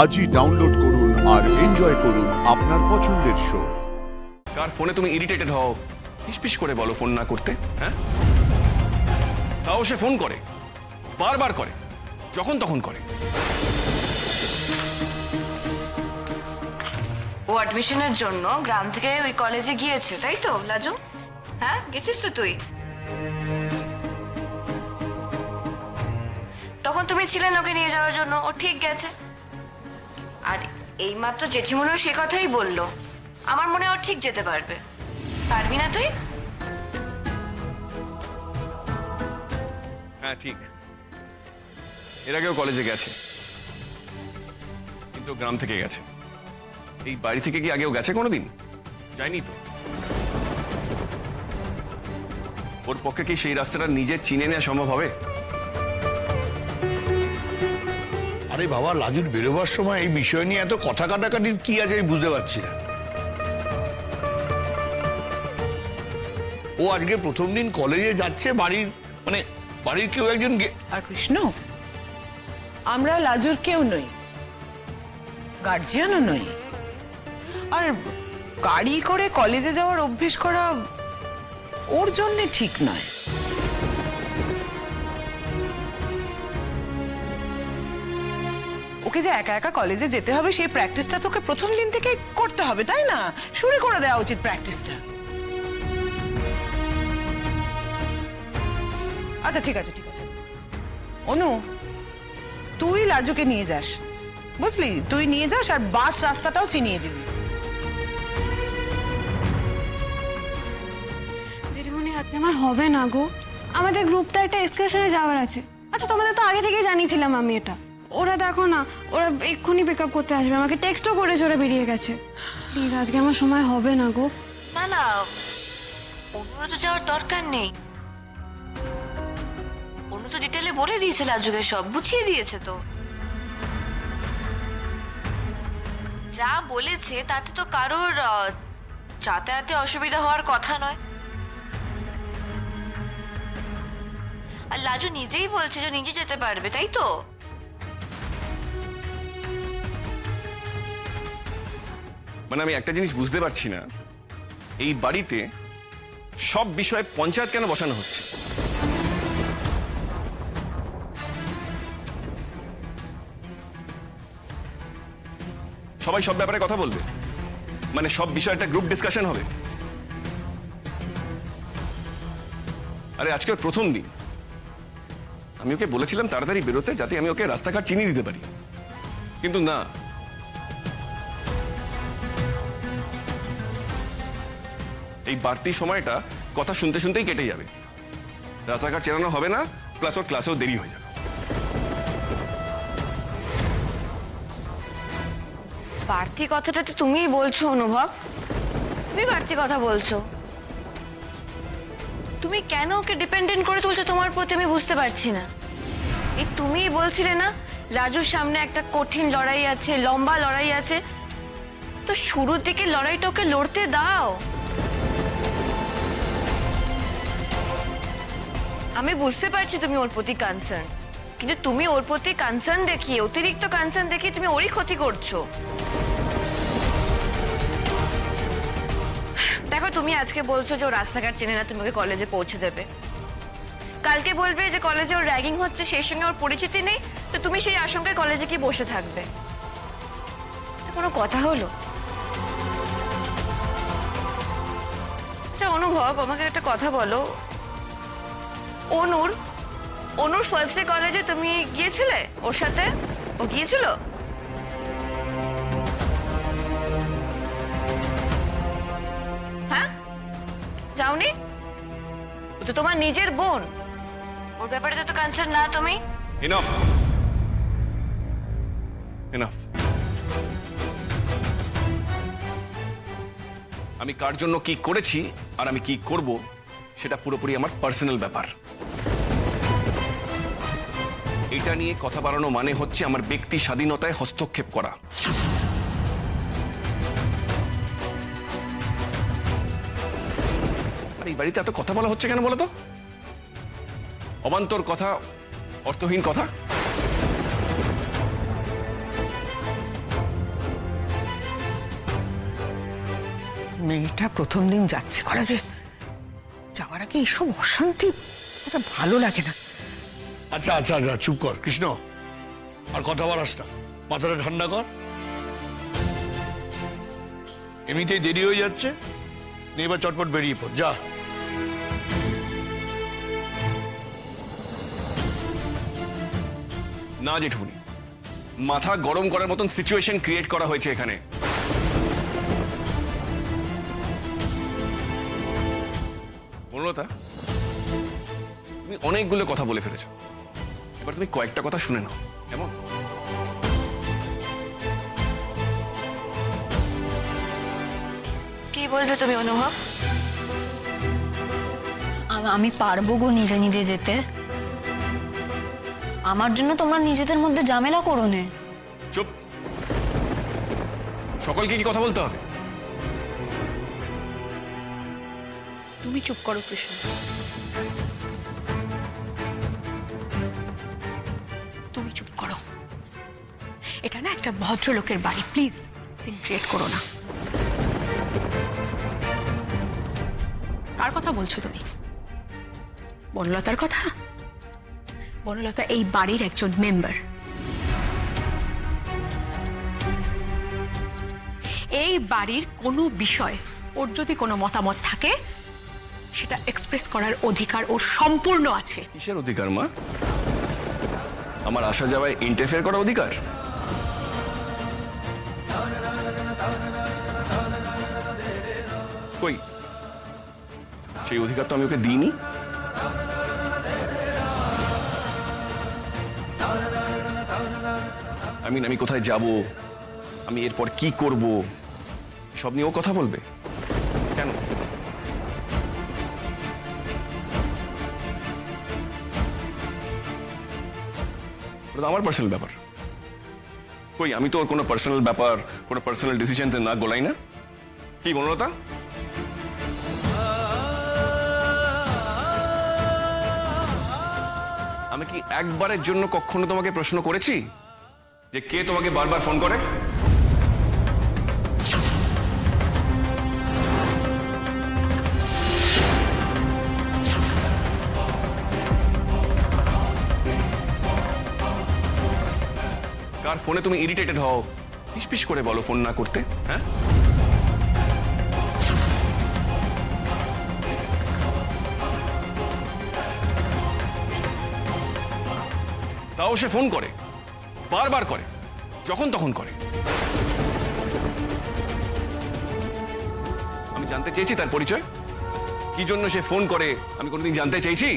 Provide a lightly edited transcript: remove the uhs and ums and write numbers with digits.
আজই ডাউনলোড করুন আর এনজয় করুন আপনার পছন্দের শো। কার ফোনে তুমি ইরিটেটেড হও পিস করে বলো ফোন না করতে, হ্যাঁ? তাও সে ফোন করে, বারবার করে, যখন তখন করে। ও অ্যাডমিশনের জন্য গ্রাম থেকে ওই কলেজে গিয়েছে, তাই তো লাজু? হ্যাঁ, গেছিস তো তুই? তখন তুমি ছিলেন ওকে নিয়ে যাওয়ার জন্য, ও ঠিক গেছে। আর এইমাত্র জেঠিমনিও সে কথাই বললো, আমার মনে হয় ও ঠিক যেতে পারবে। পারবি না তুই? হ্যাঁ ঠিক, এর আগেও কলেজে গেছে, কিন্তু গ্রাম থেকে গেছে। এই বাড়ি থেকে কি আগেও গেছে কোনোদিন? যায়নি তো। ওর পক্ষে কি সেই রাস্তাটা নিজে চিনে নেওয়া সম্ভব হবে? আরে বাবা, লাজুর বেরোবার সময় এই বিষয় নিয়ে এত কথা কাটাকাটির কি আছে আমি বুঝতে পারছি না। ও আজকে প্রথম দিন কলেজে যাচ্ছে, বাড়ির কেউ একজন আর কৃষ্ণ, আমরা লাজুর কেউ নই, গার্জিয়ানও নই। আর গাড়ি করে কলেজে যাওয়ার অভ্যেস করা ওর জন্য ঠিক নয়। ওকে যে একা একা কলেজে যেতে হবে সেই প্র্যাকটিসটা তোকে প্রথম দিন থেকে করতে হবে, তাই না? শুরু করে দেওয়া উচিত প্র্যাকটিসটা। আচ্ছা ঠিক আছে, ঠিক আছে অনু, তুই লাজুকে নিয়ে যাস, বুঝলি? তুই নিয়ে যাস আর বাস রাস্তাটাও চিনিয়ে দিবি। দিদিমণি, আজকে আমার হবে না গো। আমাদের গ্রুপটা একটা এক্সকারশনে যাওয়ার আছে। আচ্ছা, তোমাদের তো আগে থেকেই জানিয়েছিলাম আমি এটা। ওরা দেখো না, ওরা এক্ষুনি পিক আপ করতে আসবে, আমাকে টেক্সটও করেছে, ওরা বেরিয়ে গেছে। প্লিজ, আজকে আমার সময় হবে না গো। না না, অনুরা তো যাওয়ার দরকার নেই। অনু তো ডিটেলে বলে দিয়েছে, লাজুকে সব বুঝিয়ে দিয়েছে তো। যা বলেছে তাতে তো কারোর যাতায়াতে অসুবিধা হওয়ার কথা নয়। আর লাজু নিজেই বলছে যে নিজে যেতে পারবে, তাই তো? মানে আমি একটা জিনিস বুঝতে পারছি না, এই বাড়িতে সব বিষয়ে পঞ্চায়েত কেন বসানো হচ্ছে? সবাই সব ব্যাপারে কথা বলবে, মানে সব বিষয়ে একটা গ্রুপ ডিসকাশন হবে। আরে আজকে ওর প্রথম দিন, আমি ওকে বলেছিলাম তাড়াতাড়ি বেরোতে, যাতে আমি ওকে রাস্তাঘাট চিনিয়ে দিতে পারি, কিন্তু না। এই বাড়তি সময়টা কথা শুনতে শুনতেই কেটে যাবে, রাস্তাঘাট চেনানো হবে না, প্লাস ওর ক্লাসেও দেরি হয়ে যাবে। বাড়তি কথাটা তো তুমিই বলছো অনুভব, তুমি বাড়তি কথা বলছো। তুমি কেন ওকে ডিপেন্ডেন্ট করে তুলছো তোমার প্রতি আমি বুঝতে পারছি না। এই তুমিই বলছিলে না রাজুর সামনে একটা কঠিন লড়াই আছে, লম্বা লড়াই আছে, তো শুরুর দিকে লড়াইটা ওকে লড়তে দাও। আমি বুঝতে পারছি তুমি ওর প্রতি কনসার্ন, কিন্তু তুমি ওর প্রতি কনসার্ন দেখিয়ে, অতিরিক্ত কনসার্ন দেখিয়ে তুমি ওরই ক্ষতি করছো। দেখো, তুমি আজকে বলছো যে ও রাস্তাঘাট চেনে না, তুমি ওকে কলেজে পৌঁছে দেবে। কালকে বলবে যে কলেজে ওর র্যাগিং হচ্ছে, সেই সঙ্গে ওর পরিচিতি নেই, তো তুমি সেই আশঙ্কায় কলেজে কি বসে থাকবে? কোনো কথা হলো? আচ্ছা অনুভব, আমাকে একটা কথা বলো, অনুর ফার্স্ট ডে কলেজে তুমি গিয়েছিলে ওর সাথে? ও গিয়েছিল? হ্যাঁ, যাওনি? ও তো তোমার নিজের বোন, ওর ব্যাপারে তো কনসার্ন না তুমি? Enough, enough. আমি কার জন্য কি করেছি আর আমি কি করব সেটা পুরোপুরি আমার পার্সোনাল ব্যাপার। এটা নিয়ে কথা বাড়ানো মানে হচ্ছে আমার ব্যক্তি স্বাধীনতায় হস্তক্ষেপ করা। আর এই বাড়িতে এত কথা বলা হচ্ছে কেন বলো তো? অবান্তর কথা, অর্থহীন কথা। মেয়েটা প্রথম দিন যাচ্ছে কলেজে, যাওয়ার আগে এইসব অশান্তি এটা ভালো লাগে না। আচ্ছা আচ্ছা আচ্ছা, চুপ কর কৃষ্ণ, আর কথা বলাস না, মাথাটা ঠান্ডা কর। এমনিতেই দেরি হয়ে যাচ্ছে, নে এবার চটপট বেরিয়ে পড়, যা। না জেঠুনি, মাথা গরম করার মতন সিচুয়েশন ক্রিয়েট করা হয়েছে এখানে। বনলতা, তুমি অনেকগুলো কথা বলে ফেলেছো, এবার তুমি কয়েকটা কথা শুনে নাও কেমন? কি বলছো তুমি অনুভব? আমি পারবো গো নিজে নিজে যেতে। আমার জন্য তোমরা নিজেদের মধ্যে ঝামেলা করো নে। চুপ, সকলকে কি কথা বলতে হবে? তুমি চুপ করো কৃষ্ণ। তুমি চুপ করো, এটা না একটা ভদ্রলোকের বাড়ি, প্লিজ সিন ক্রিয়েট করো না। কার কথা বলছো তুমি? বনলতার কথা? বনলতা এই বাড়ির একজন মেম্বার। এই বাড়ির কোনো বিষয় ওর যদি কোনো মতামত থাকে সেটা এক্সপ্রেস করার অধিকার ওর সম্পূর্ণ আছে। কিসের অধিকার মা? আমার আসা যাওয়ায় ইন্টারফেয়ার করার অধিকার? কই, সেই অধিকার তো আমি ওকে দিইনি। আমি কোথায় যাব, আমি এরপর কি করব, সব নিয়ে ও কথা বলবে কেন? ওটা তো আমার পার্সোনাল ব্যাপার। কই, আমি তো ওর কোনো পার্সোনাল ব্যাপার, কোনো পার্সোনাল ডিসিশন না গোলাই না। কি বনলতা? আমি কি একবারের জন্য কখনো তোমাকে প্রশ্ন করেছি যে কে তোমাকে বারবার ফোন করে? কার ফোনে তুমি ইরিটেটেড হও, পিস করে বলো ফোন না করতে। হ্যাঁ, তাও সে ফোন করে, বারবার করে, যখন তখন করে। আমি জানতে চেয়েছি তার পরিচয়, কি জন্য সে ফোন করে আমি কোনোদিন জানতে চেয়েছি?